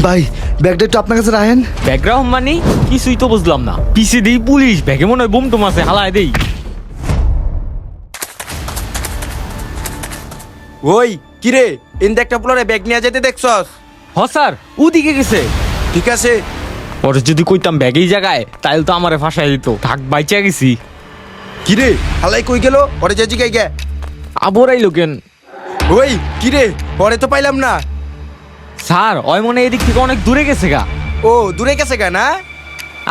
ভাই ব্যাগটা একটু আপনার কাছে রাখেন। ব্যাকগ্রাউন্ড মানে কিছুই তো বুঝলাম না। পিছে দেই পুলিশ, ব্যাগে মনে হয় বোম টোম আছে, হালায় দেই। ওই কিরে, ইন্দে একটা পোলারে ব্যাগ নিয়ে যেতে দেখছস? হ স্যার, ওদিকে গেছে। ঠিক আছে। ওর যদি কইতাম ব্যাগেই জায়গায়, তাহলে তো আমারে ফাঁসাই দিত। থাক, বাইচা গেছি। কিরে হালাই কই গেল? ওরে যে জিগাই গে। আবরাই লোকেন। ওই কিরে, ওরে তো পাইলাম না। স্যার, ওই মনে হয় এদিক থেকে অনেক দূরে গেছে গা। ও দূরে গেছে গা না?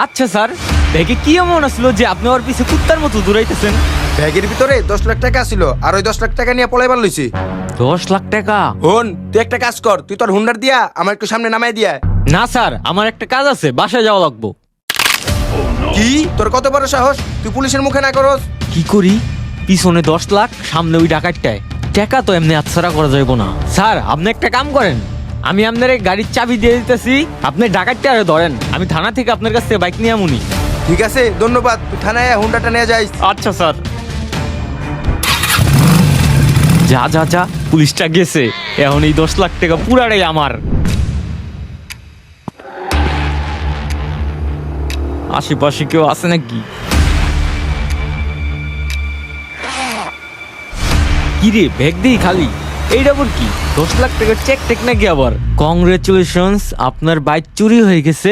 আচ্ছা স্যার, ব্যাগে কি এমন আসলো যে আপনি ওর পিছে কুত্তার মতো দূরাইতেছেন? ব্যাগের ভিতরে 10 লাখ টাকা ছিল, আর ওই 10 লাখ টাকা নিয়ে পলাইবার লইছি। 10 লাখ টাকা? হন, তুই একটা কাজ কর, তুই তোর হুন্ডার দিয়া আমার একটু সামনে নামাই দিয়া। না স্যার, আমার একটা কাজ আছে, বাসায় যাওয়া লাগবো। কি তোর কত বড় সাহস, তুই পুলিশের মুখে না করস? কি করি? পিছনে 10 লাখ, সামনে ওই ডাকাতটায়। টাকা তো এমনি আচ্ছারা করা যাইব না। স্যার, আপনি একটা কাম করেন, আমি আপনার গাড়ির চাবি দিয়ে দিতেছি, আপনি ডাকাতটা আরে ধরেন, আমি থানা থেকে আপনার কাছ থেকে বাইক নিয়ে আমুনি। ঠিক আছে, ধন্যবাদ। তুই থানায় হুন্ডাটা নিয়ে যাইস। আচ্ছা স্যার। যা যা যা, পুলিশটা গেছে, এখন এই 10 লাখ টাকা পুরাটাই আমার। আশেপাশে কেউ আছে নাকি? কি রে, ব্যাগ দিই খালি। এইটা আবার কি? 10 লাখ টাকার চেক টেক নাকি আবার? কংগ্রেচুলেশনস, আপনার বাইক চুরি হয়ে গেছে।